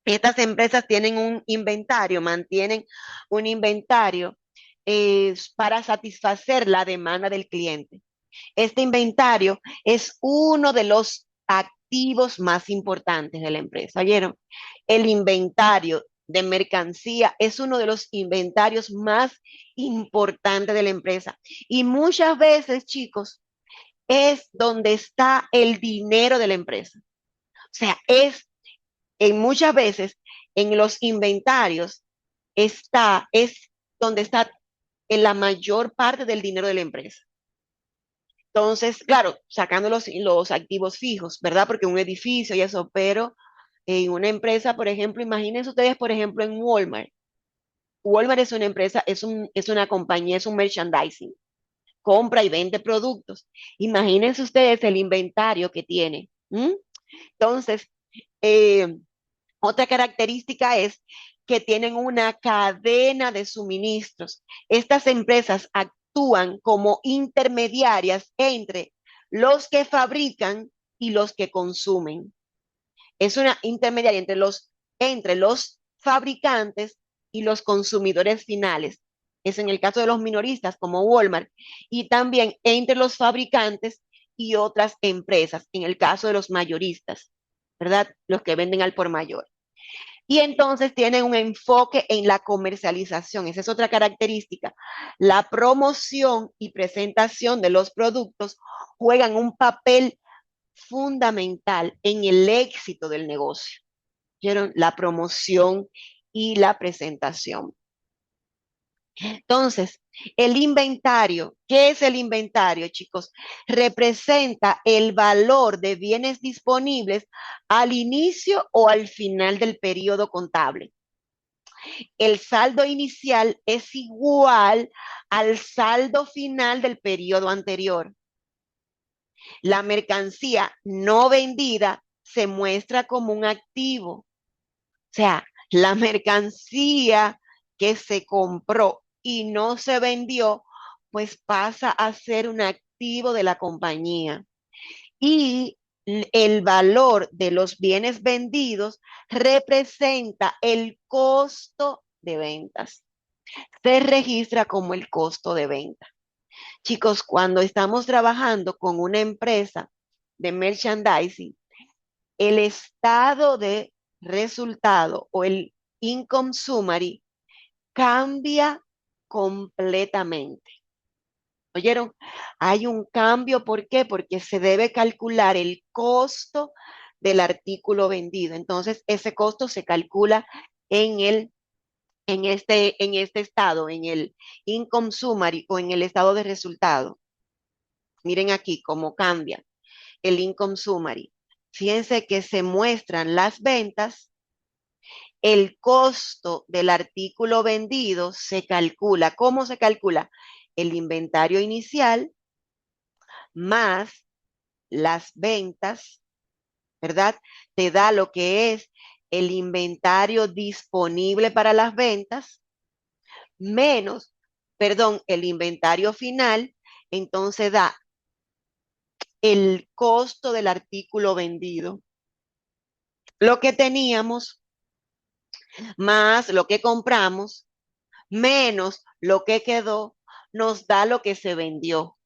Estas empresas tienen un inventario, mantienen un inventario para satisfacer la demanda del cliente. Este inventario es uno de los activos más importantes de la empresa. ¿Oyeron? El inventario de mercancía es uno de los inventarios más importantes de la empresa. Y muchas veces, chicos, es donde está el dinero de la empresa. O sea, es en muchas veces en los inventarios es donde está en la mayor parte del dinero de la empresa. Entonces, claro, sacando los activos fijos, ¿verdad? Porque un edificio y eso, pero en una empresa, por ejemplo, imagínense ustedes, por ejemplo, en Walmart. Walmart es una empresa, es una compañía, es un merchandising. Compra y vende productos. Imagínense ustedes el inventario que tiene. ¿M? Entonces, eh, otra característica es que tienen una cadena de suministros. Estas empresas actúan como intermediarias entre los que fabrican y los que consumen. Es una intermediaria entre los fabricantes y los consumidores finales. Es en el caso de los minoristas como Walmart y también entre los fabricantes y otras empresas, en el caso de los mayoristas, ¿verdad? Los que venden al por mayor. Y entonces tienen un enfoque en la comercialización. Esa es otra característica. La promoción y presentación de los productos juegan un papel fundamental en el éxito del negocio. ¿Vieron? La promoción y la presentación. Entonces, el inventario, ¿qué es el inventario, chicos? Representa el valor de bienes disponibles al inicio o al final del periodo contable. El saldo inicial es igual al saldo final del periodo anterior. La mercancía no vendida se muestra como un activo. O sea, la mercancía que se compró y no se vendió, pues pasa a ser un activo de la compañía. Y el valor de los bienes vendidos representa el costo de ventas. Se registra como el costo de venta. Chicos, cuando estamos trabajando con una empresa de merchandising, el estado de resultado o el income summary cambia completamente. ¿Oyeron? Hay un cambio, ¿por qué? Porque se debe calcular el costo del artículo vendido. Entonces, ese costo se calcula en en este estado, en el income summary o en el estado de resultado. Miren aquí cómo cambia el income summary. Fíjense que se muestran las ventas, el costo del artículo vendido se calcula. ¿Cómo se calcula? El inventario inicial más las ventas, ¿verdad? Te da lo que es el inventario disponible para las ventas menos, perdón, el inventario final, entonces da el costo del artículo vendido. Lo que teníamos más lo que compramos menos lo que quedó nos da lo que se vendió.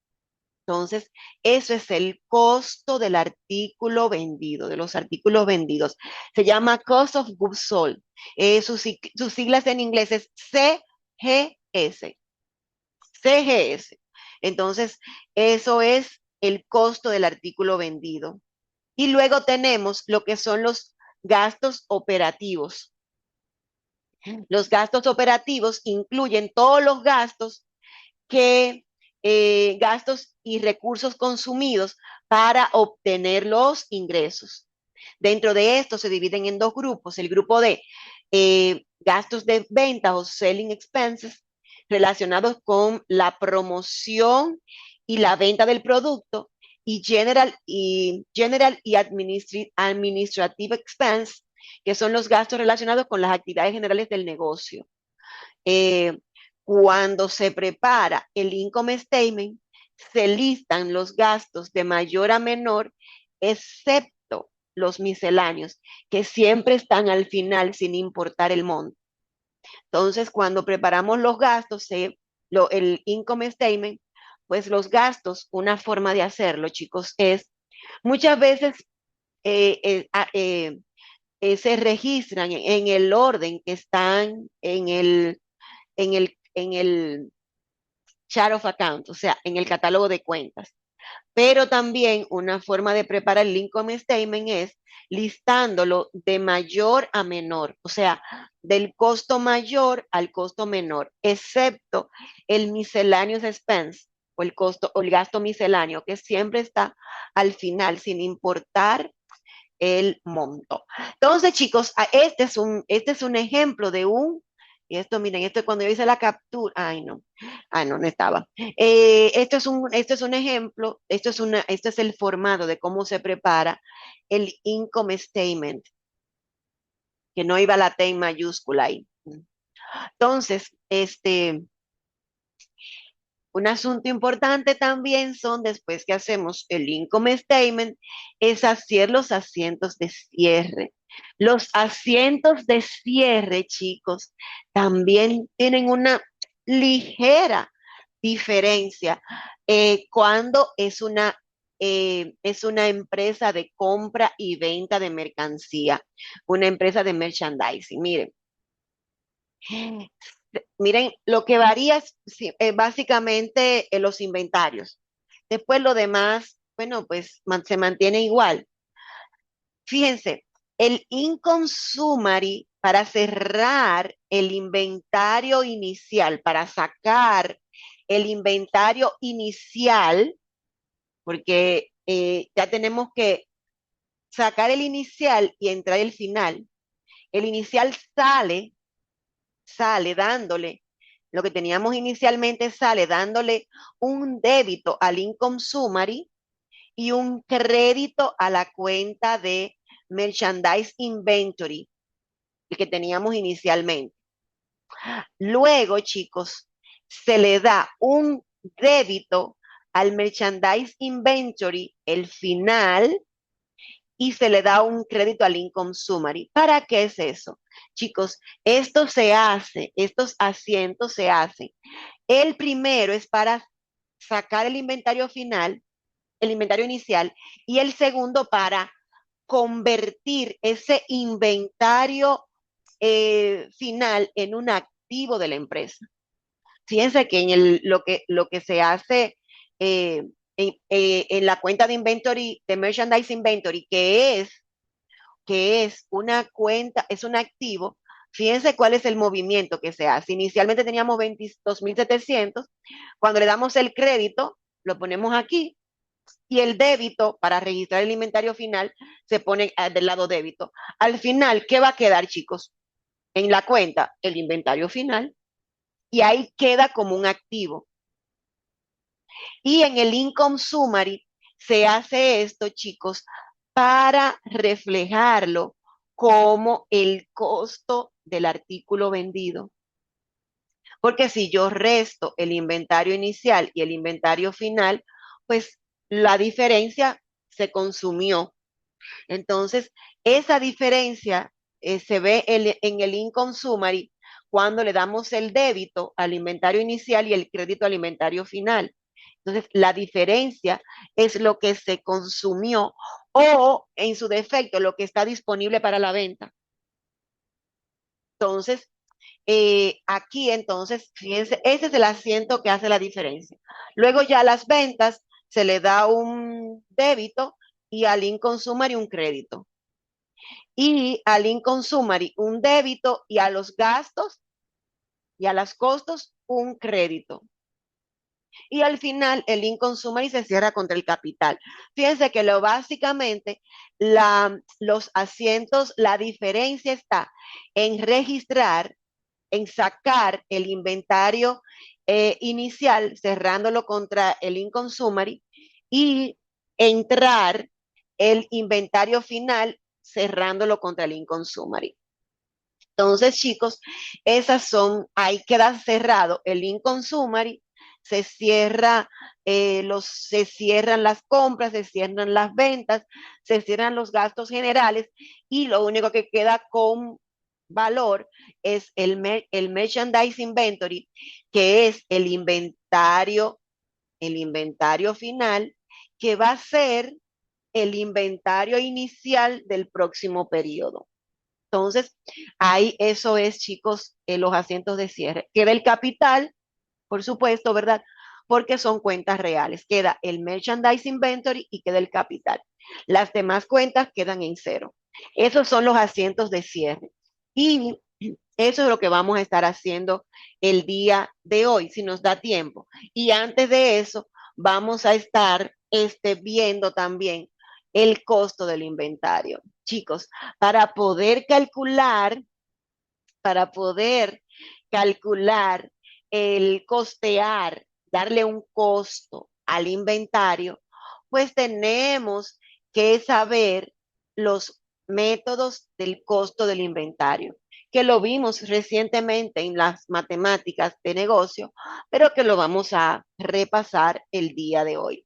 Entonces, eso es el costo del artículo vendido, de los artículos vendidos. Se llama Cost of Goods Sold. Sus siglas en inglés es CGS. CGS. Entonces, eso es el costo del artículo vendido. Y luego tenemos lo que son los gastos operativos. Los gastos operativos incluyen todos los gastos gastos y recursos consumidos para obtener los ingresos. Dentro de esto se dividen en dos grupos, el grupo de gastos de venta o selling expenses relacionados con la promoción y la venta del producto y general y administrative expense, que son los gastos relacionados con las actividades generales del negocio. Eh, Cuando se prepara el income statement, se listan los gastos de mayor a menor, excepto los misceláneos, que siempre están al final sin importar el monto. Entonces, cuando preparamos los gastos, el income statement, pues los gastos, una forma de hacerlo, chicos, es muchas veces eh, eh, ah, eh, se registran en el orden que están en el chart of account, o sea, en el catálogo de cuentas. Pero también una forma de preparar el income statement es listándolo de mayor a menor, o sea, del costo mayor al costo menor, excepto el miscellaneous expense o el costo o el gasto misceláneo, que siempre está al final, sin importar el monto. Entonces, chicos, este es un ejemplo de y esto, miren, esto es cuando yo hice la captura, no estaba. Esto es un ejemplo, esto es el formato de cómo se prepara el income statement, que no iba la T en mayúscula ahí. Entonces, un asunto importante también son, después que hacemos el income statement, es hacer los asientos de cierre. Los asientos de cierre, chicos, también tienen una ligera diferencia cuando es una empresa de compra y venta de mercancía, una empresa de merchandising. Miren, lo que varía es sí, básicamente los inventarios. Después lo demás, bueno, pues se mantiene igual. Fíjense, el income summary para cerrar el inventario inicial, para sacar el inventario inicial, porque ya tenemos que sacar el inicial y entrar el final. El inicial sale dándole, lo que teníamos inicialmente sale dándole un débito al income summary y un crédito a la cuenta de merchandise inventory, el que teníamos inicialmente. Luego, chicos, se le da un débito al merchandise inventory, el final, y se le da un crédito al income summary. ¿Para qué es eso? Chicos, estos asientos se hacen. El primero es para sacar el inventario final, el inventario inicial, y el segundo para convertir ese inventario final en un activo de la empresa. Fíjense que lo que se hace en la cuenta de inventory, de merchandise inventory, que es una cuenta, es un activo. Fíjense cuál es el movimiento que se hace. Inicialmente teníamos 22.700. Cuando le damos el crédito, lo ponemos aquí. Y el débito, para registrar el inventario final, se pone del lado débito. Al final, ¿qué va a quedar, chicos? En la cuenta, el inventario final. Y ahí queda como un activo. Y en el income summary se hace esto, chicos, para reflejarlo como el costo del artículo vendido. Porque si yo resto el inventario inicial y el inventario final, pues la diferencia se consumió. Entonces, esa diferencia se ve en el income summary cuando le damos el débito al inventario inicial y el crédito al inventario final. Entonces, la diferencia es lo que se consumió o, en su defecto, lo que está disponible para la venta. Entonces, aquí entonces, fíjense, ese es el asiento que hace la diferencia. Luego ya a las ventas se le da un débito y al income summary un crédito. Y al income summary un débito y a los gastos y a los costos un crédito. Y al final el income summary se cierra contra el capital. Fíjense que básicamente los asientos, la diferencia está en registrar, en sacar el inventario inicial, cerrándolo contra el income summary y entrar el inventario final, cerrándolo contra el income summary. Entonces, chicos, ahí queda cerrado el income summary, se cierra, se cierran las compras, se cierran las ventas, se cierran los gastos generales y lo único que queda con valor es el merchandise inventory, que es el inventario final, que va a ser el inventario inicial del próximo periodo. Entonces, ahí eso es, chicos, los asientos de cierre. Queda el capital, por supuesto, ¿verdad? Porque son cuentas reales. Queda el merchandise inventory y queda el capital. Las demás cuentas quedan en cero. Esos son los asientos de cierre. Y eso es lo que vamos a estar haciendo el día de hoy, si nos da tiempo. Y antes de eso, vamos a estar viendo también el costo del inventario. Chicos, para poder calcular, para poder calcular el costear, darle un costo al inventario, pues tenemos que saber los métodos del costo del inventario, que lo vimos recientemente en las matemáticas de negocio, pero que lo vamos a repasar el día de hoy.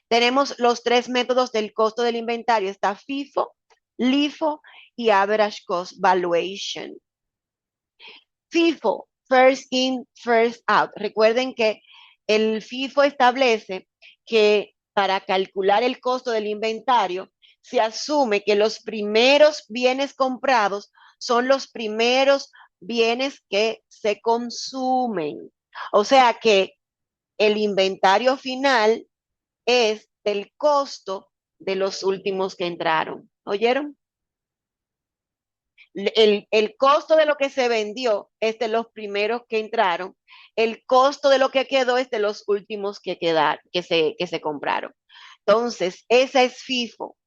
Tenemos los tres métodos del costo del inventario. Está FIFO, LIFO y Average Cost Valuation. FIFO, First In, First Out. Recuerden que el FIFO establece que para calcular el costo del inventario se asume que los primeros bienes comprados son los primeros bienes que se consumen. O sea que el inventario final es el costo de los últimos que entraron. ¿Oyeron? El costo de lo que se vendió es de los primeros que entraron. El costo de lo que quedó es de los últimos que quedaron, que se compraron. Entonces, esa es FIFO.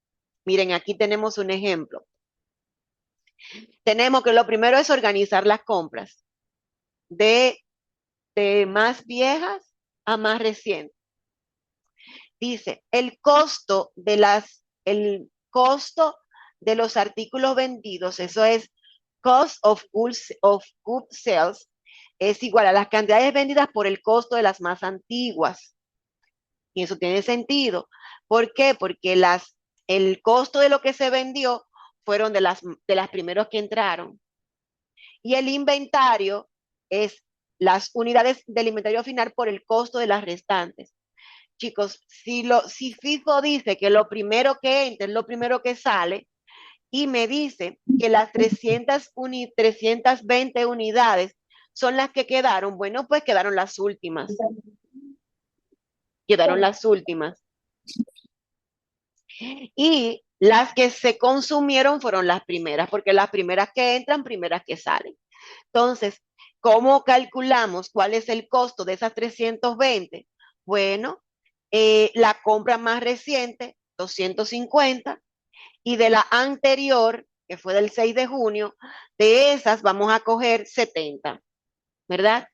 Miren, aquí tenemos un ejemplo. Tenemos que lo primero es organizar las compras de, de más viejas a más recientes. Dice, el costo de los artículos vendidos, eso es of goods sales, es igual a las cantidades vendidas por el costo de las más antiguas. Y eso tiene sentido. ¿Por qué? Porque el costo de lo que se vendió fueron de las primeros que entraron. Y el inventario es las unidades del inventario final por el costo de las restantes. Chicos, si FIFO dice que lo primero que entra es lo primero que sale y me dice que las 320 unidades son las que quedaron, bueno, pues quedaron las últimas. Quedaron las últimas. Y las que se consumieron fueron las primeras, porque las primeras que entran, primeras que salen. Entonces, ¿cómo calculamos cuál es el costo de esas 320? Bueno, la compra más reciente, 250, y de la anterior, que fue del 6 de junio, de esas vamos a coger 70, ¿verdad?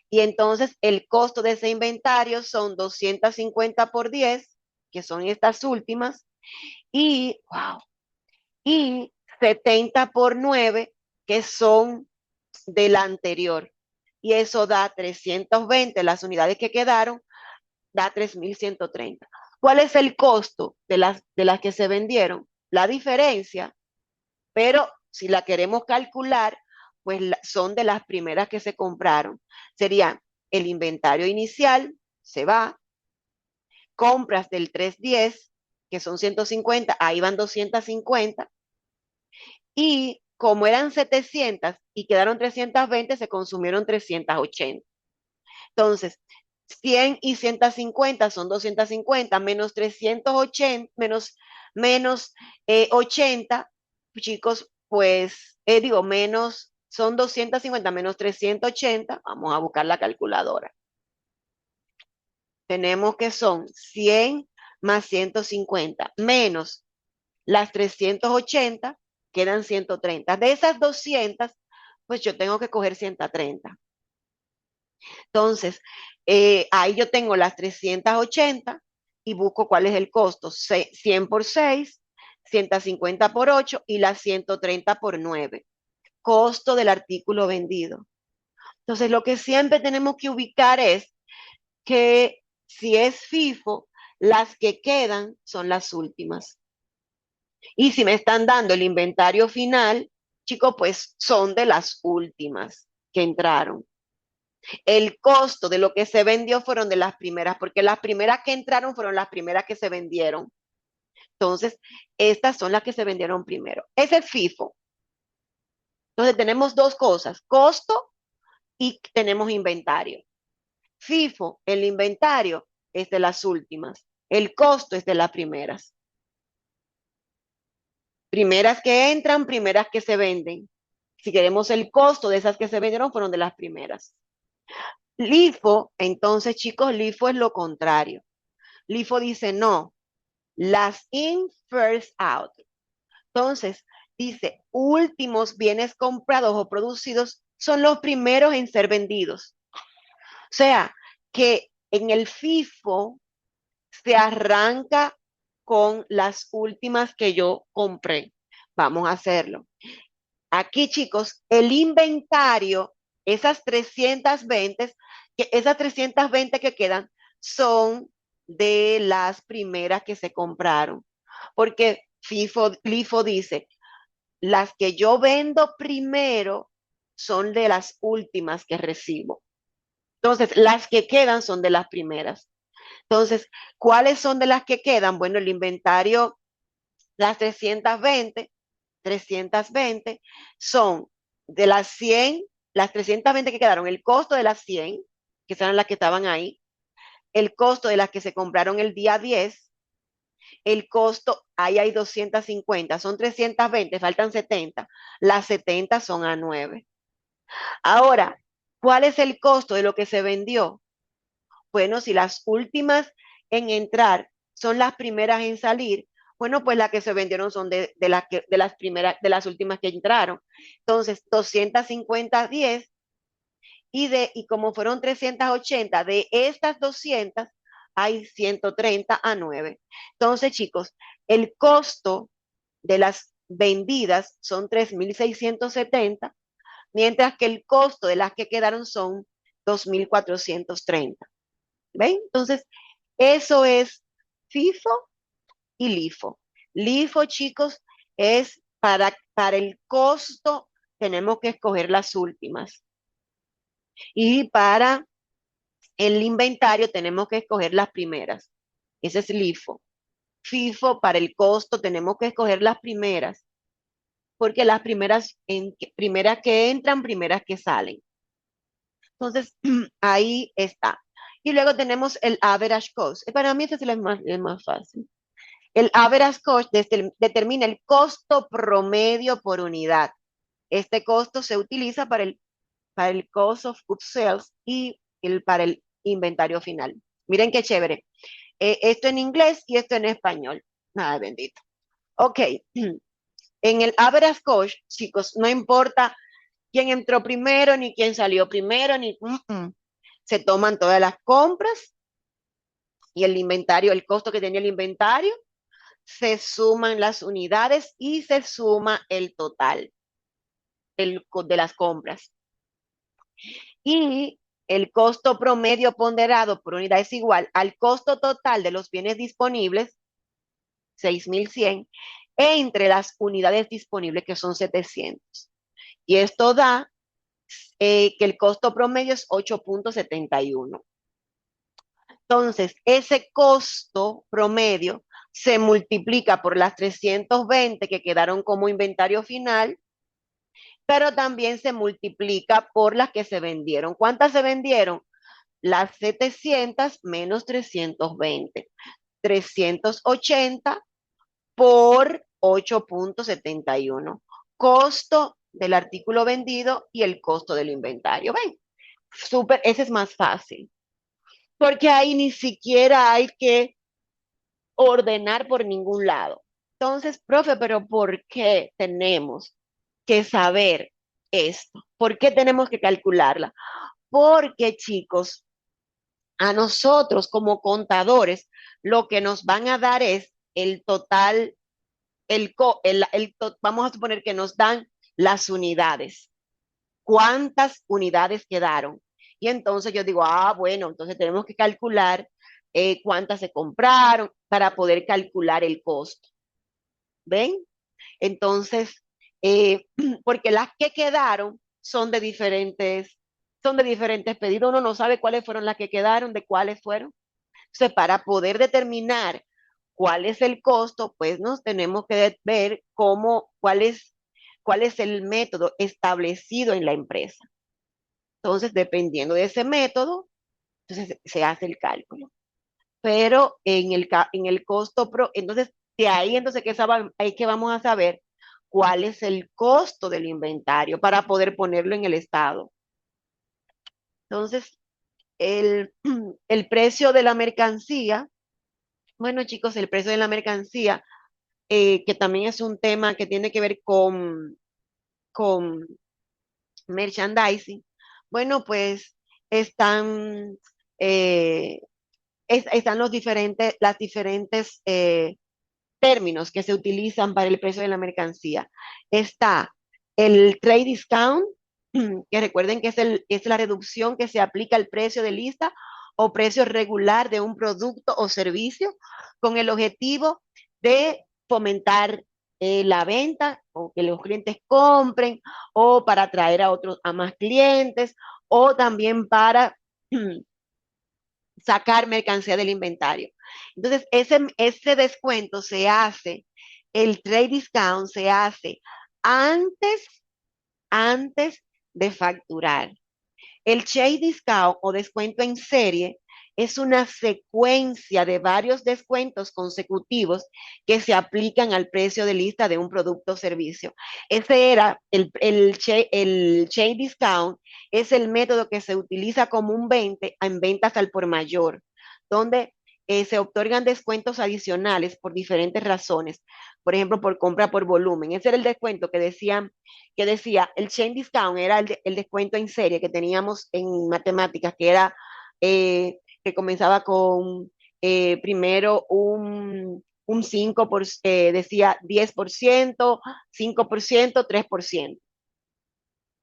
Y entonces el costo de ese inventario son 250 por 10, que son estas últimas, y, wow, y 70 por 9, que son de la anterior. Y eso da 320, las unidades que quedaron, da 3.130. ¿Cuál es el costo de las que se vendieron? La diferencia, pero si la queremos calcular, pues son de las primeras que se compraron. Sería el inventario inicial, se va, compras del 310, que son 150, ahí van 250, y como eran 700 y quedaron 320, se consumieron 380. Entonces, 100 y 150 son 250, menos 380, menos 80, chicos, pues, menos, son 250 menos 380, vamos a buscar la calculadora. Tenemos que son 100 más 150, menos las 380, quedan 130. De esas 200, pues yo tengo que coger 130. Entonces, ahí yo tengo las 380 y busco cuál es el costo. 100 por 6, 150 por 8 y las 130 por 9. Costo del artículo vendido. Entonces, lo que siempre tenemos que ubicar es que si es FIFO, las que quedan son las últimas. Y si me están dando el inventario final, chicos, pues son de las últimas que entraron. El costo de lo que se vendió fueron de las primeras, porque las primeras que entraron fueron las primeras que se vendieron. Entonces, estas son las que se vendieron primero. Ese es FIFO. Entonces, tenemos dos cosas, costo y tenemos inventario. FIFO, el inventario es de las últimas. El costo es de las primeras. Primeras que entran, primeras que se venden. Si queremos el costo de esas que se vendieron, fueron de las primeras. LIFO, entonces chicos, LIFO es lo contrario. LIFO dice no, last in, first out. Entonces, dice, últimos bienes comprados o producidos son los primeros en ser vendidos. O sea, que en el FIFO se arranca con las últimas que yo compré. Vamos a hacerlo. Aquí, chicos, el inventario, esas 320 que quedan son de las primeras que se compraron. Porque LIFO dice, las que yo vendo primero son de las últimas que recibo. Entonces, las que quedan son de las primeras. Entonces, ¿cuáles son de las que quedan? Bueno, el inventario, las 320 son de las 100, las 320 que quedaron, el costo de las 100, que eran las que estaban ahí, el costo de las que se compraron el día 10, el costo, ahí hay 250, son 320, faltan 70, las 70 son a 9. Ahora, ¿cuál es el costo de lo que se vendió? Bueno, si las últimas en entrar son las primeras en salir, bueno, pues las que se vendieron son de las primeras, de las últimas que entraron. Entonces, 250 10 y como fueron 380 de estas 200 hay 130 a 9. Entonces, chicos, el costo de las vendidas son 3.670, mientras que el costo de las que quedaron son 2.430. ¿Ven? Entonces, eso es FIFO y LIFO. LIFO, chicos, es para el costo tenemos que escoger las últimas. Y para el inventario tenemos que escoger las primeras. Ese es LIFO. FIFO, para el costo tenemos que escoger las primeras, porque las primeras que entran, primeras que salen. Entonces, ahí está. Y luego tenemos el average cost. Para mí ese es el más fácil. El average cost determina el costo promedio por unidad. Este costo se utiliza para el cost of goods sales y para el inventario final. Miren qué chévere. Esto en inglés y esto en español. Nada, bendito. Ok. En el average cost, chicos, no importa quién entró primero, ni quién salió primero, se toman todas las compras y el inventario, el costo que tenía el inventario, se suman las unidades y se suma el total de las compras. Y el costo promedio ponderado por unidad es igual al costo total de los bienes disponibles, 6.100, entre las unidades disponibles, que son 700. Y esto da que el costo promedio es 8.71. Entonces, ese costo promedio se multiplica por las 320 que quedaron como inventario final, pero también se multiplica por las que se vendieron. ¿Cuántas se vendieron? Las 700 menos 320. 380 por 8.71. Costo del artículo vendido y el costo del inventario. ¿Ven? Súper, ese es más fácil, porque ahí ni siquiera hay que ordenar por ningún lado. Entonces, profe, pero ¿por qué tenemos que saber esto? ¿Por qué tenemos que calcularla? Porque, chicos, a nosotros como contadores, lo que nos van a dar es el total, vamos a suponer que nos dan las unidades. ¿Cuántas unidades quedaron? Y entonces yo digo, ah, bueno, entonces tenemos que calcular cuántas se compraron para poder calcular el costo. ¿Ven? Entonces, porque las que quedaron son de diferentes pedidos. Uno no sabe cuáles fueron las que quedaron, de cuáles fueron. Entonces, para poder determinar cuál es el costo, pues nos tenemos que ver cuál es el método establecido en la empresa. Entonces, dependiendo de ese método, entonces se hace el cálculo. Pero en el costo entonces de ahí entonces ahí que vamos a saber cuál es el costo del inventario para poder ponerlo en el estado. Entonces, el, el precio de la mercancía, bueno chicos, el precio de la mercancía, que también es un tema que tiene que ver con merchandising, bueno, pues están, eh, están las diferentes términos que se utilizan para el precio de la mercancía. Está el trade discount, que recuerden que es la reducción que se aplica al precio de lista o precio regular de un producto o servicio con el objetivo de fomentar la venta o que los clientes compren o para atraer a más clientes o también para sacar mercancía del inventario. Entonces, ese descuento se hace, el trade discount se hace antes, antes de facturar. El trade discount o descuento en serie es una secuencia de varios descuentos consecutivos que se aplican al precio de lista de un producto o servicio. Ese era el trade discount, es el método que se utiliza comúnmente en ventas al por mayor, donde se otorgan descuentos adicionales por diferentes razones. Por ejemplo, por compra por volumen. Ese era el descuento que decía, el chain discount era el descuento en serie que teníamos en matemáticas, que era que comenzaba con primero un 5%, decía 10%, 5%, 3%,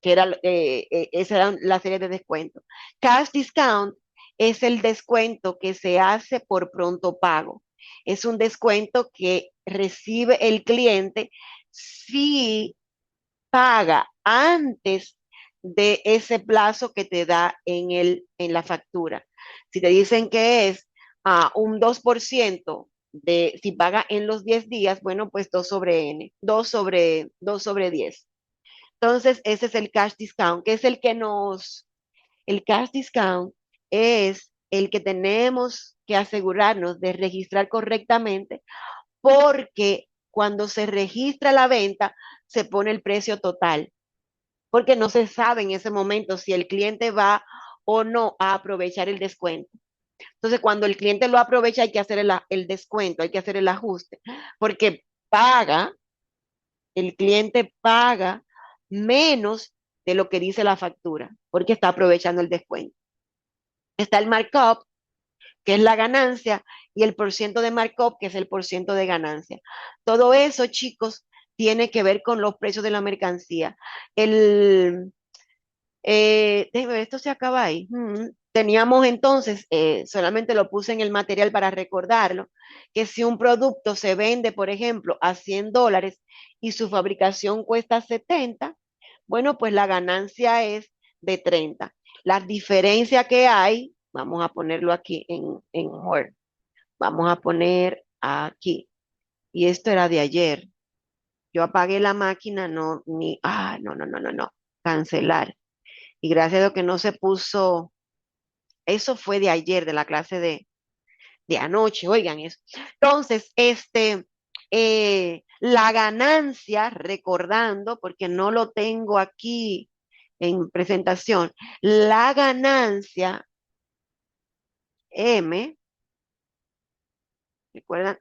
que era, esa era la serie de descuentos. Cash discount es el descuento que se hace por pronto pago. Es un descuento que recibe el cliente si paga antes de ese plazo que te da en la factura. Si te dicen que es un 2% si paga en los 10 días, bueno, pues 2 sobre N, 2 sobre 10. Entonces, ese es el cash discount, que es el cash discount es el que tenemos que asegurarnos de registrar correctamente porque cuando se registra la venta, se pone el precio total porque no se sabe en ese momento si el cliente va o no a aprovechar el descuento. Entonces, cuando el cliente lo aprovecha, hay que hacer el descuento, hay que hacer el ajuste, porque el cliente paga menos de lo que dice la factura, porque está aprovechando el descuento. Está el markup, que es la ganancia, y el porciento de markup, que es el porciento de ganancia. Todo eso, chicos, tiene que ver con los precios de la mercancía. El, déjeme ver, esto se acaba ahí. Teníamos entonces, solamente lo puse en el material para recordarlo, que si un producto se vende, por ejemplo, a $100 y su fabricación cuesta 70, bueno, pues la ganancia es de 30. La diferencia que hay, vamos a ponerlo aquí en Word, vamos a poner aquí, y esto era de ayer. Yo apagué la máquina, no, cancelar. Y gracias a Dios que no se puso, eso fue de ayer, de la clase de anoche, oigan eso. Entonces, la ganancia, recordando, porque no lo tengo aquí en presentación, la ganancia M, recuerdan,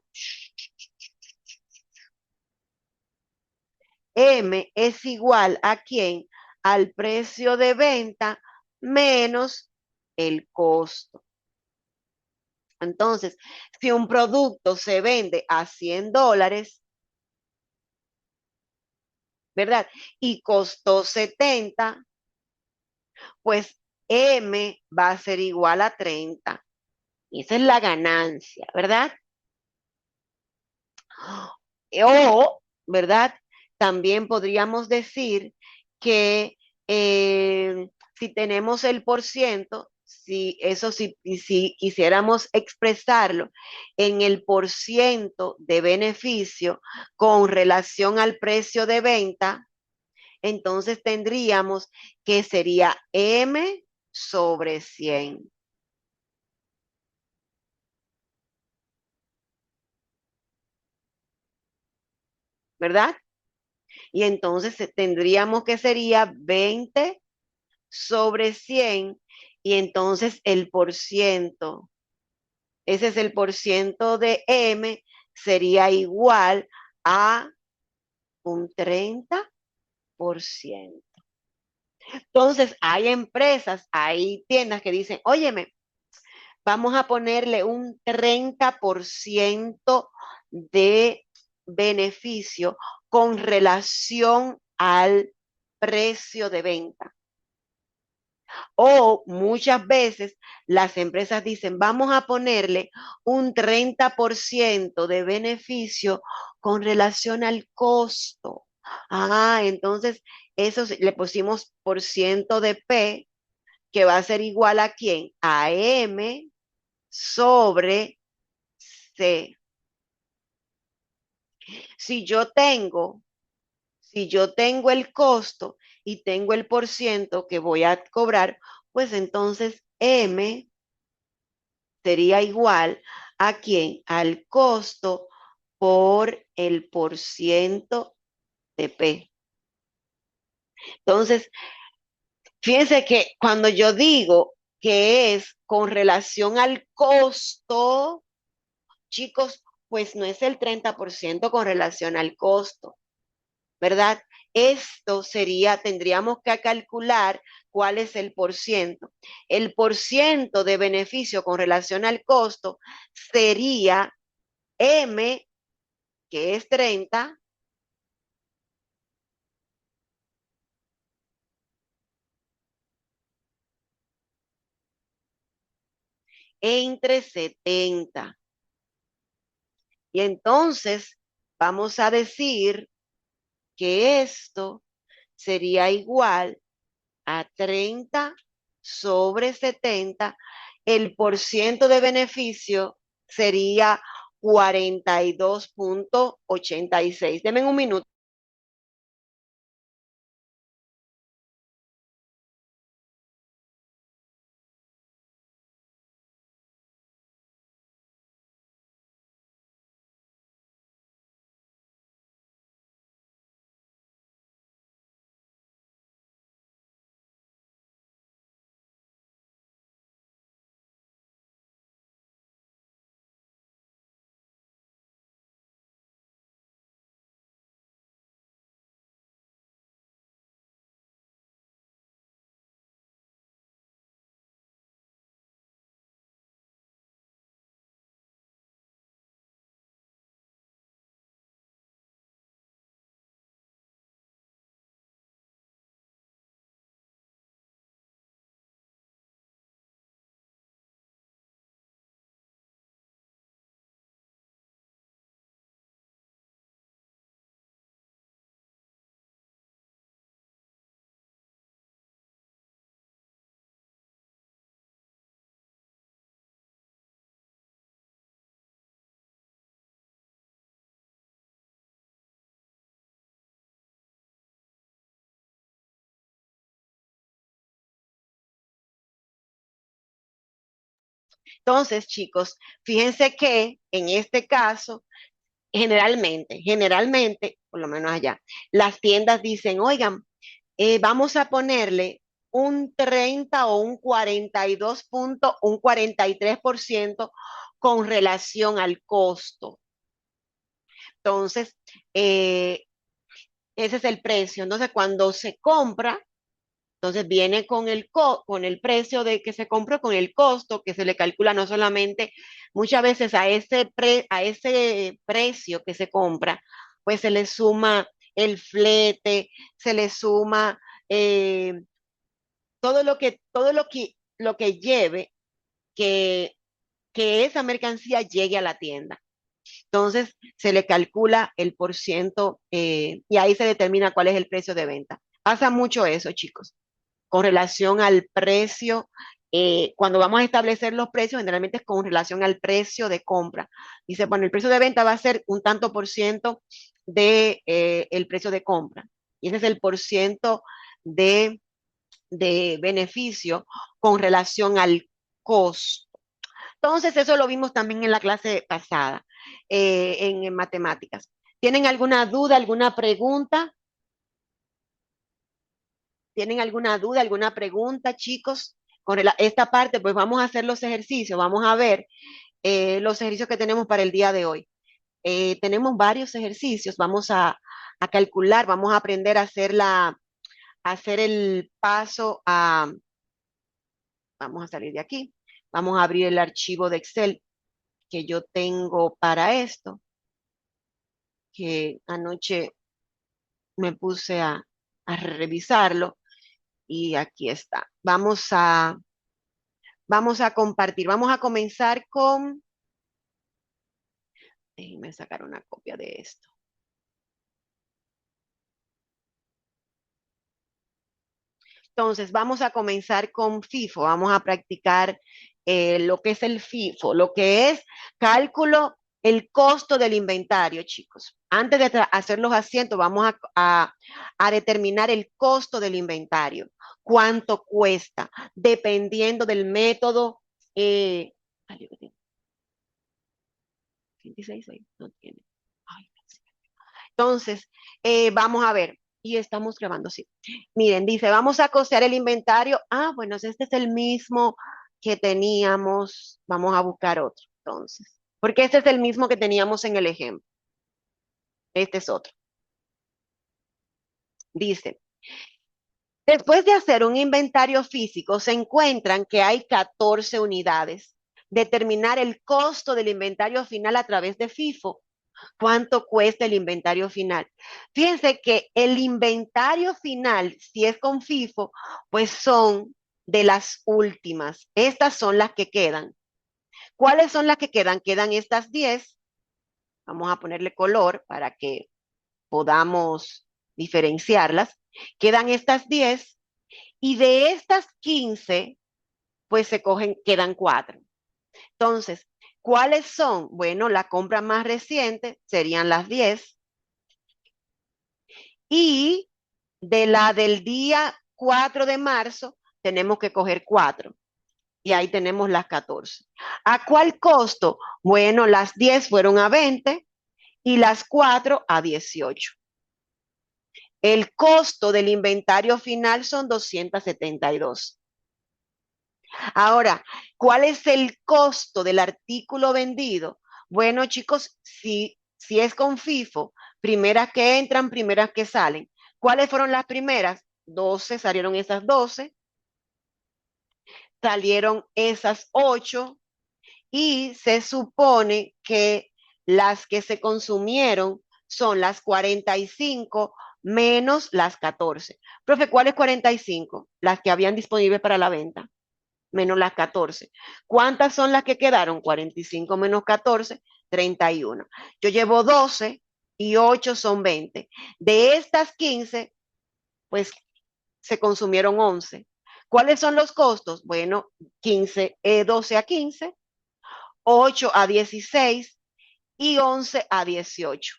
M es igual a quién? Al precio de venta menos el costo. Entonces, si un producto se vende a $100, ¿verdad? Y costó 70, pues M va a ser igual a 30. Esa es la ganancia, ¿verdad? O, ¿verdad? También podríamos decir que si tenemos el por ciento, si eso sí, si quisiéramos expresarlo en el por ciento de beneficio con relación al precio de venta, entonces tendríamos que sería M sobre 100, ¿verdad? Y entonces tendríamos que sería 20 sobre 100 y entonces el por ciento, ese es el por ciento de M, sería igual a un 30%. Entonces hay empresas, hay tiendas que dicen, óyeme, vamos a ponerle un 30% de beneficio con relación al precio de venta. O muchas veces las empresas dicen, vamos a ponerle un 30% de beneficio con relación al costo. Ah, entonces le pusimos por ciento de P, que va a ser igual a quién? A M sobre C. Si yo tengo, si yo tengo el costo y tengo el por ciento que voy a cobrar, pues entonces M sería igual a quién? Al costo por el por ciento de P. Entonces, fíjense que cuando yo digo que es con relación al costo, chicos, pues no es el 30% con relación al costo, ¿verdad? Esto sería, tendríamos que calcular cuál es el por ciento. El por ciento de beneficio con relación al costo sería M, que es 30, entre 70. Y entonces vamos a decir que esto sería igual a 30 sobre 70. El por ciento de beneficio sería 42,86. Denme un minuto. Entonces, chicos, fíjense que en este caso, generalmente, por lo menos allá, las tiendas dicen, oigan, vamos a ponerle un 30 o un 42 un 43% con relación al costo. Entonces, eh, ese es el precio. Entonces, cuando se compra, entonces viene con el precio de que se compra, con el costo que se le calcula no solamente muchas veces a ese precio que se compra, pues se le suma el flete, se le suma lo que lleve que, que esa mercancía llegue a la tienda. Entonces, se le calcula el por ciento y ahí se determina cuál es el precio de venta. Pasa mucho eso, chicos, con relación al precio. Cuando vamos a establecer los precios, generalmente es con relación al precio de compra. Dice, bueno, el precio de venta va a ser un tanto por ciento de el precio de compra. Y ese es el por ciento de, de beneficio con relación al costo. Entonces, eso lo vimos también en la clase pasada, en matemáticas. ¿Tienen alguna duda, alguna pregunta? ¿Tienen alguna duda, alguna pregunta, chicos? Esta parte, pues vamos a hacer los ejercicios, vamos a ver los ejercicios que tenemos para el día de hoy. Tenemos varios ejercicios, vamos a calcular, vamos a aprender a a hacer el paso vamos a salir de aquí, vamos a abrir el archivo de Excel que yo tengo para esto, que anoche me puse a revisarlo y aquí está. Vamos a compartir, vamos a comenzar con, déjenme sacar una copia de esto. Entonces, vamos a comenzar con FIFO, vamos a practicar lo que es el FIFO, lo que es cálculo, el costo del inventario, chicos. Antes de hacer los asientos, vamos a determinar el costo del inventario, cuánto cuesta, dependiendo del método. Ay, 26, no tiene. Ay, entonces, vamos a ver, y estamos grabando, sí. Miren, dice, vamos a costear el inventario. Ah, bueno, este es el mismo que teníamos. Vamos a buscar otro, entonces. Porque este es el mismo que teníamos en el ejemplo. Este es otro. Dice, después de hacer un inventario físico, se encuentran que hay 14 unidades. Determinar el costo del inventario final a través de FIFO. ¿Cuánto cuesta el inventario final? Fíjense que el inventario final, si es con FIFO, pues son de las últimas. Estas son las que quedan. ¿Cuáles son las que quedan? Quedan estas 10. Vamos a ponerle color para que podamos diferenciarlas. Quedan estas 10 y de estas 15, pues quedan 4. Entonces, ¿cuáles son? Bueno, la compra más reciente serían las 10 y de la del día 4 de marzo tenemos que coger 4 y ahí tenemos las 14. ¿A cuál costo? Bueno, las 10 fueron a 20 y las 4 a 18. El costo del inventario final son 272. Ahora, ¿cuál es el costo del artículo vendido? Bueno, chicos, si es con FIFO, primeras que entran, primeras que salen. ¿Cuáles fueron las primeras? 12, salieron esas 12, salieron esas 8 y se supone que las que se consumieron son las 45 menos las 14. Profe, ¿cuáles 45? Las que habían disponibles para la venta menos las 14. ¿Cuántas son las que quedaron? 45 menos 14, 31. Yo llevo 12 y 8 son 20. De estas 15, pues se consumieron 11. ¿Cuáles son los costos? Bueno, 15, 12 a 15, 8 a 16 y 11 a 18.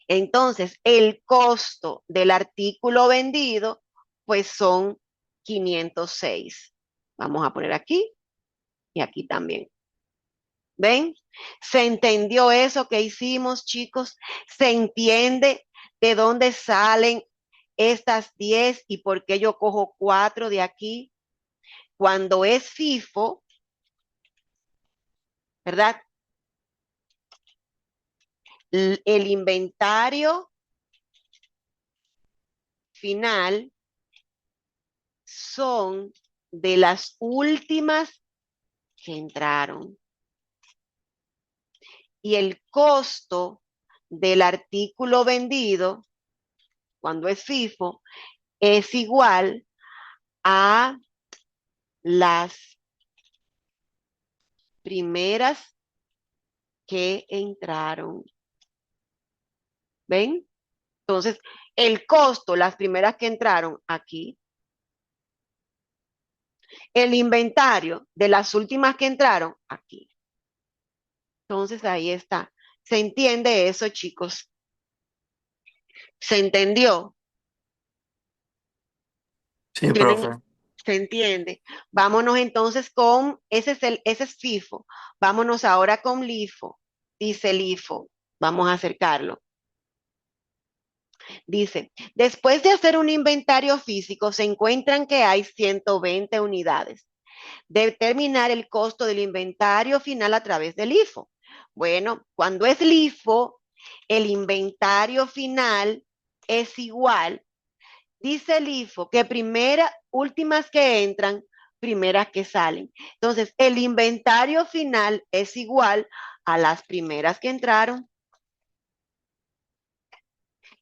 Entonces, el costo del artículo vendido, pues son 506. Vamos a poner aquí y aquí también. ¿Ven? ¿Se entendió eso que hicimos, chicos? ¿Se entiende de dónde salen estas 10 y por qué yo cojo 4 de aquí? Cuando es FIFO, ¿verdad? El inventario final son de las últimas que entraron. Y el costo del artículo vendido, cuando es FIFO, es igual a las primeras que entraron. ¿Ven? Entonces, el costo, las primeras que entraron aquí, el inventario de las últimas que entraron aquí. Entonces, ahí está. ¿Se entiende eso, chicos? ¿Se entendió? Sí, Tienen, profe. ¿se entiende? Vámonos entonces con, ese es FIFO. Vámonos ahora con LIFO. Dice LIFO. Vamos a acercarlo. Dice, después de hacer un inventario físico, se encuentran que hay 120 unidades. Determinar el costo del inventario final a través del LIFO. Bueno, cuando es LIFO, el inventario final es igual. Dice el LIFO que primeras, últimas que entran, primeras que salen. Entonces, el inventario final es igual a las primeras que entraron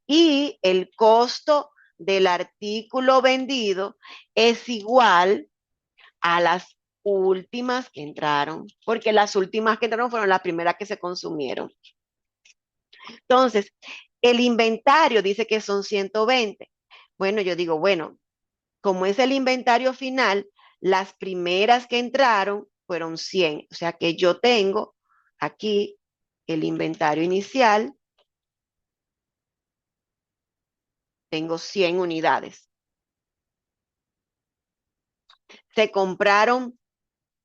y el costo del artículo vendido es igual a las últimas que entraron, porque las últimas que entraron fueron las primeras que se consumieron. Entonces, el inventario dice que son 120. Bueno, yo digo, bueno, como es el inventario final, las primeras que entraron fueron 100. O sea que yo tengo aquí el inventario inicial, tengo 100 unidades. Se compraron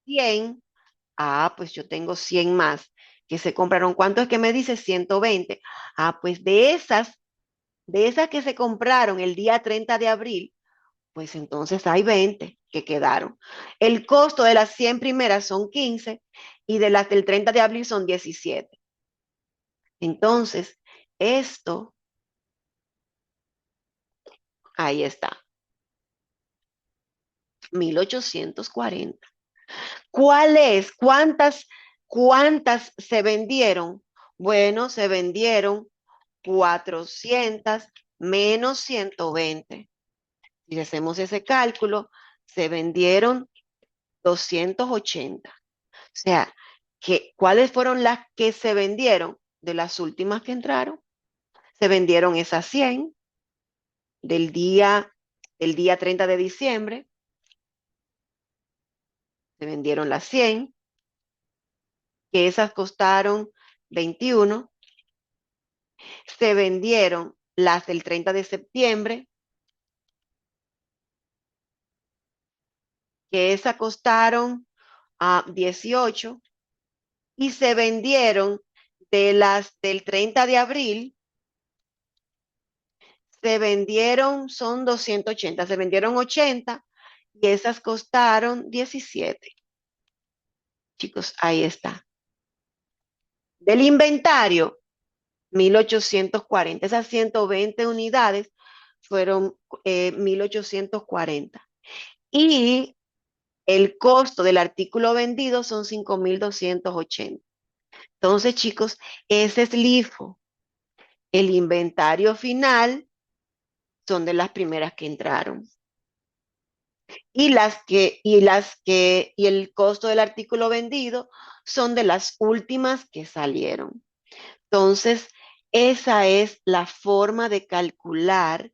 100. Ah, pues yo tengo 100 más que se compraron. ¿Cuánto es que me dice? 120. Ah, pues de esas que se compraron el día 30 de abril, pues entonces hay 20 que quedaron. El costo de las 100 primeras son 15 y de las del 30 de abril son 17. Entonces, esto, ahí está, 1840. ¿Cuál es? ¿Cuántas se vendieron? Bueno, se vendieron 400 menos 120. Si hacemos ese cálculo, se vendieron 280. O sea, ¿cuáles fueron las que se vendieron de las últimas que entraron? Se vendieron esas 100 del día, del día 30 de diciembre, se vendieron las 100, que esas costaron 21, se vendieron las del 30 de septiembre, que esas costaron 18, y se vendieron de las del 30 de abril, se vendieron, son 280, se vendieron 80 y esas costaron 17. Chicos, ahí está. Del inventario, 1840. Esas 120 unidades fueron 1840. Y el costo del artículo vendido son 5280. Entonces, chicos, ese es LIFO. El inventario final son de las primeras que entraron. Y el costo del artículo vendido son de las últimas que salieron. Entonces, esa es la forma de calcular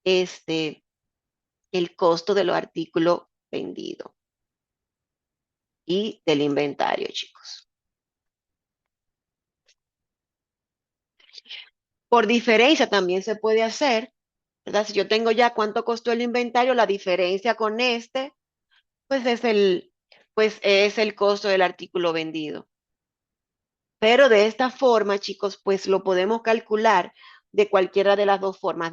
este, el costo de los artículos vendidos y del inventario, chicos. Por diferencia también se puede hacer, ¿verdad? Si yo tengo ya cuánto costó el inventario, la diferencia con este, pues es el costo del artículo vendido. Pero de esta forma, chicos, pues lo podemos calcular de cualquiera de las dos formas,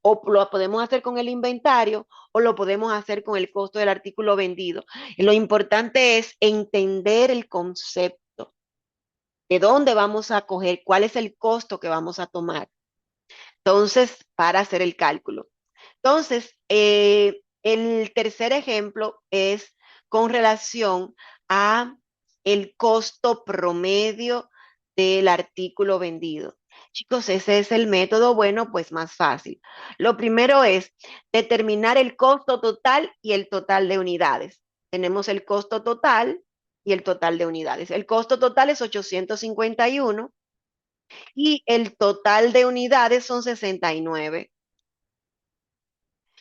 o lo podemos hacer con el inventario o lo podemos hacer con el costo del artículo vendido. Lo importante es entender el concepto, de dónde vamos a coger, cuál es el costo que vamos a tomar. Entonces, para hacer el cálculo. Entonces, el tercer ejemplo es con relación a el costo promedio del artículo vendido. Chicos, ese es el método, bueno, pues más fácil. Lo primero es determinar el costo total y el total de unidades. Tenemos el costo total y el total de unidades. El costo total es 851 y el total de unidades son 69.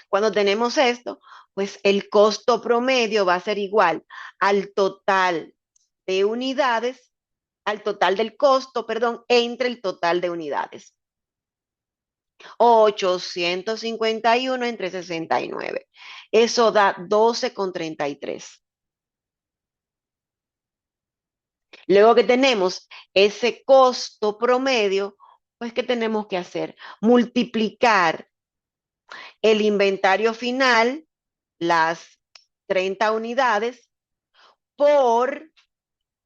Cuando tenemos esto, pues el costo promedio va a ser igual al total de unidades, al total del costo, perdón, entre el total de unidades. 851 entre 69. Eso da 12,33. Luego que tenemos ese costo promedio, pues ¿qué tenemos que hacer? Multiplicar el inventario final, las 30 unidades, por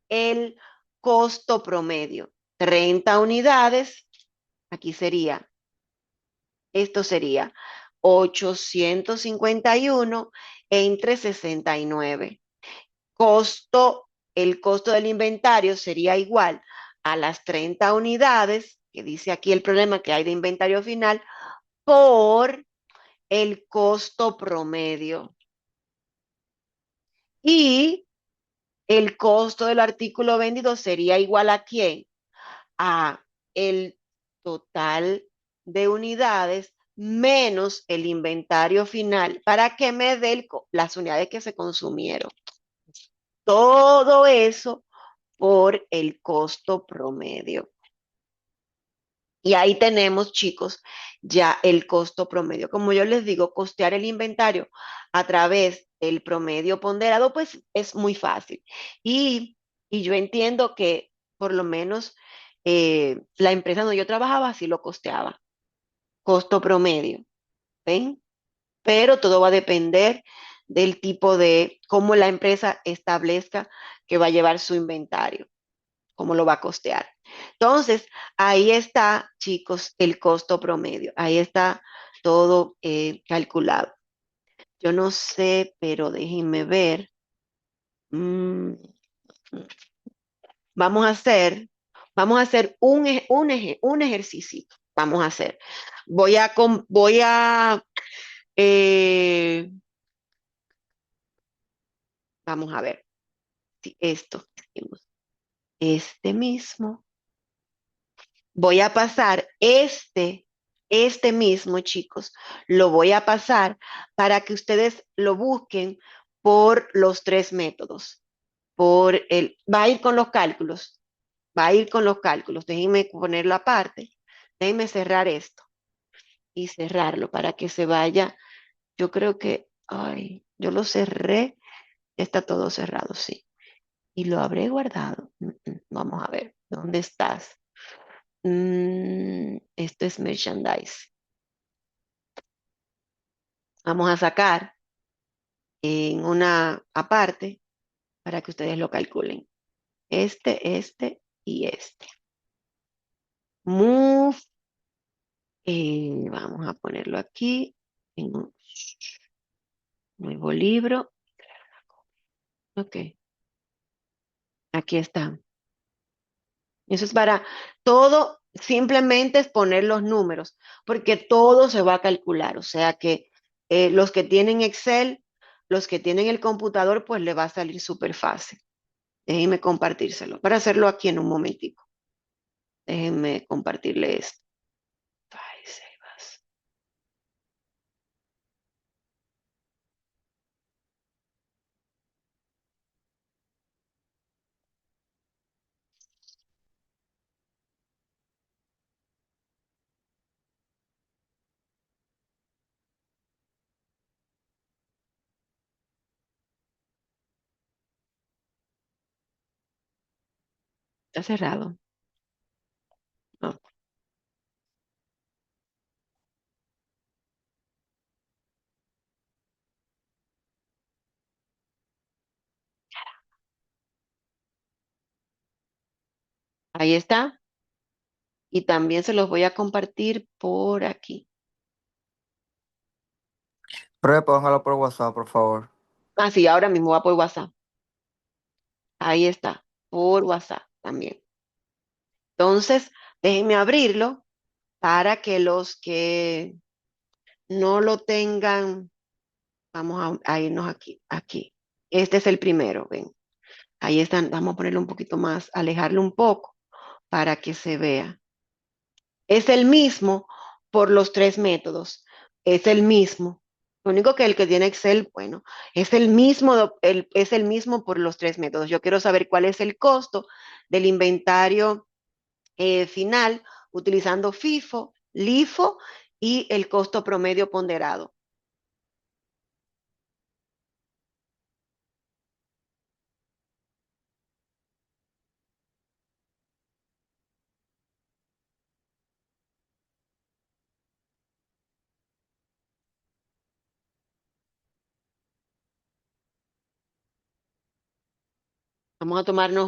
el costo promedio. 30 unidades, aquí sería, esto sería 851 entre 69. Costo, el costo del inventario sería igual a las 30 unidades, que dice aquí el problema que hay de inventario final, por el costo promedio. Y el costo del artículo vendido sería igual a ¿quién? A el total de unidades menos el inventario final para que me dé las unidades que se consumieron. Todo eso por el costo promedio. Y ahí tenemos, chicos, ya el costo promedio. Como yo les digo, costear el inventario a través del promedio ponderado, pues es muy fácil. Y yo entiendo que por lo menos la empresa donde yo trabajaba así lo costeaba, costo promedio, ¿ven? Pero todo va a depender del tipo de cómo la empresa establezca que va a llevar su inventario, cómo lo va a costear. Entonces, ahí está, chicos, el costo promedio. Ahí está todo calculado. Yo no sé, pero déjenme ver. Mm, vamos a hacer, vamos a hacer un ejercicio. Vamos a hacer. Voy a, eh, vamos a ver si esto, este mismo. Voy a pasar este mismo, chicos, lo voy a pasar para que ustedes lo busquen por los tres métodos. Va a ir con los cálculos, va a ir con los cálculos. Déjenme ponerlo aparte, déjenme cerrar esto y cerrarlo para que se vaya. Yo creo que, ay, yo lo cerré, está todo cerrado, sí. Y lo habré guardado. Vamos a ver, ¿dónde estás? Esto es merchandise. Vamos a sacar en una aparte para que ustedes lo calculen. Este y este. Move. Vamos a ponerlo aquí en un nuevo libro. Ok, aquí está. Eso es para todo, simplemente es poner los números, porque todo se va a calcular. O sea que los que tienen Excel, los que tienen el computador, pues le va a salir súper fácil. Déjenme compartírselo para hacerlo aquí en un momentico. Déjenme compartirle esto. Ay, Sebas. Está cerrado. No, ahí está. Y también se los voy a compartir por aquí. Pruebe, póngalo por WhatsApp, por favor. Ah, sí, ahora mismo va por WhatsApp. Ahí está, por WhatsApp también. Entonces, Déjenme abrirlo para que los que no lo tengan, vamos a irnos aquí, aquí. Este es el primero, ven. Ahí están, vamos a ponerlo un poquito más, alejarlo un poco para que se vea. Es el mismo por los tres métodos. Es el mismo. Lo único que el que tiene Excel, bueno, es el mismo, es el mismo por los tres métodos. Yo quiero saber cuál es el costo del inventario final utilizando FIFO, LIFO y el costo promedio ponderado. Vamos a tomarnos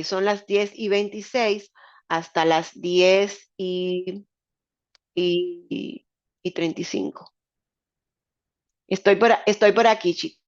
son las 10:26 hasta las 10:35. Estoy por aquí, chicos.